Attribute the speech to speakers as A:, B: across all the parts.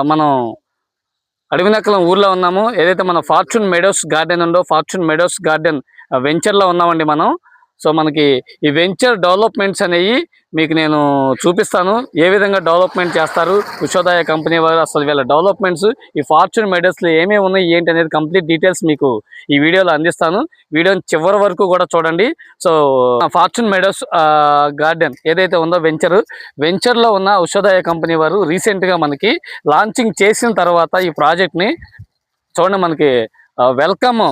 A: మనం అడవినక్కలం ఊర్లో ఉన్నాము. ఏదైతే మన ఫార్చ్యూన్ మెడోస్ గార్డెన్ ఉందో ఫార్చ్యూన్ మెడోస్ గార్డెన్ వెంచర్లో ఉన్నామండి మనం. సో మనకి ఈ వెంచర్ డెవలప్మెంట్స్ అనేవి మీకు నేను చూపిస్తాను. ఏ విధంగా డెవలప్మెంట్ చేస్తారు ఉషోదయ కంపెనీ వారు, అసలు వీళ్ళ డెవలప్మెంట్స్ ఈ ఫార్చ్యూన్ మెడోస్లో ఏమేమి ఉన్నాయి ఏంటి అనేది కంప్లీట్ డీటెయిల్స్ మీకు ఈ వీడియోలో అందిస్తాను. వీడియోని చివరి వరకు కూడా చూడండి. సో ఫార్చ్యూన్ మెడోస్ గార్డెన్ ఏదైతే ఉందో వెంచర్లో ఉన్న ఉషోదయ కంపెనీ వారు రీసెంట్గా మనకి లాంచింగ్ చేసిన తర్వాత ఈ ప్రాజెక్ట్ని చూడండి. మనకి వెల్కమ్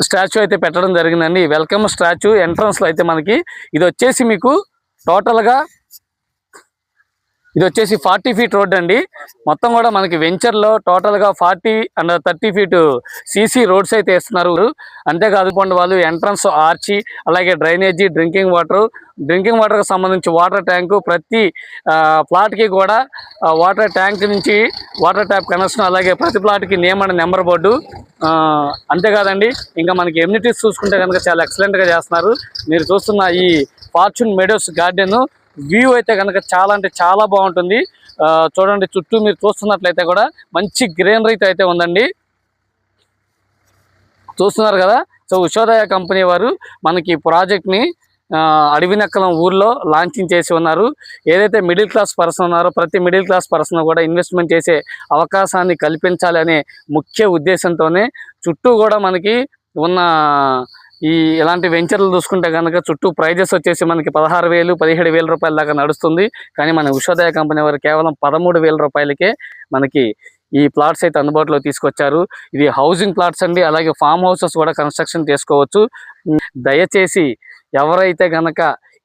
A: స్టాచ్యూ అయితే పెట్టడం జరిగిందండి. వెల్కమ్ స్టాచ్యూ ఎంట్రన్స్లో అయితే మనకి ఇది వచ్చేసి మీకు టోటల్గా ఇది వచ్చేసి 40 ఫీట్ రోడ్ అండి. మొత్తం కూడా మనకి వెంచర్లో టోటల్గా 40 అండ్ 30 ఫీట్ సీసీ రోడ్స్ అయితే వేస్తున్నారు. అంతేకాదు వాళ్ళు ఎంట్రన్స్ ఆర్చి, అలాగే డ్రైనేజీ, డ్రింకింగ్ వాటర్కి సంబంధించి వాటర్ ట్యాంకు, ప్రతి ప్లాట్కి కూడా వాటర్ ట్యాంక్ నుంచి వాటర్ ట్యాప్ కనెక్షన్, అలాగే ప్రతి ప్లాట్కి నేమ్ అండ్ నెంబర్ బోర్డు. అంతేకాదండి ఇంకా మనకి ఎమ్యూనిటీస్ చూసుకుంటే కనుక చాలా ఎక్సలెంట్గా చేస్తున్నారు. మీరు చూస్తున్న ఈ ఫార్చ్యూన్ మెడోస్ గార్డెన్ వ్యూ అయితే కనుక చాలా అంటే చాలా బాగుంటుంది. చూడండి, చుట్టూ మీరు చూస్తున్నట్లయితే కూడా మంచి గ్రీనరీతో అయితే ఉందండి. చూస్తున్నారు కదా. సో ఉషోదయ కంపెనీ వారు మనకి ప్రాజెక్ట్ని అడవినక్కలం ఊర్లో లాంచింగ్ చేసి ఉన్నారు. ఏదైతే మిడిల్ క్లాస్ పర్సన్ ఉన్నారో ప్రతి మిడిల్ క్లాస్ పర్సన్ కూడా ఇన్వెస్ట్మెంట్ చేసే అవకాశాన్ని కల్పించాలి అనే ముఖ్య ఉద్దేశంతోనే చుట్టూ కూడా మనకి ఉన్న ఈ ఇలాంటి వెంచర్లు చూసుకుంటే కనుక చుట్టూ ప్రైజెస్ వచ్చేసి మనకి 16,000 17,000 రూపాయల దాకా నడుస్తుంది. కానీ మన ఉషోదయ కంపెనీ వారు కేవలం 13,000 రూపాయలకే మనకి ఈ ప్లాట్స్ అయితే అందుబాటులో తీసుకొచ్చారు. ఇది హౌసింగ్ ప్లాట్స్ అండి. అలాగే ఫామ్ హౌసెస్ కూడా కన్స్ట్రక్షన్ చేసుకోవచ్చు. దయచేసి ఎవరైతే కనుక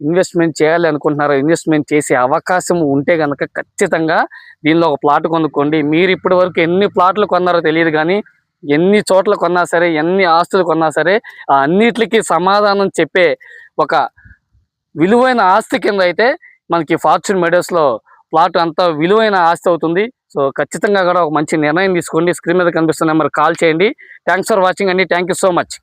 A: ఇన్వెస్ట్మెంట్ చేయాలి అనుకుంటున్నారో, ఇన్వెస్ట్మెంట్ చేసే అవకాశం ఉంటే కనుక ఖచ్చితంగా దీనిలో ఒక ప్లాట్ కొనుక్కోండి. మీరు ఇప్పటి వరకు ఎన్ని ప్లాట్లు కొన్నారో తెలియదు, కానీ ఎన్ని చోట్ల కొన్నా సరే, ఎన్ని ఆస్తులు కొన్నా సరే, అన్నిటికీ సమాధానం చెప్పే ఒక విలువైన ఆస్తి కింద అయితే మనకి ఫార్చ్యూన్ మెడోస్లో ప్లాట్ అంత విలువైన ఆస్తి అవుతుంది. సో ఖచ్చితంగా కూడా ఒక మంచి నిర్ణయం తీసుకోండి. స్క్రీన్ మీద కనిపిస్తున్న నెంబర్ కాల్ చేయండి. థ్యాంక్స్ ఫర్ వాచింగ్ అండి. Thank you so much.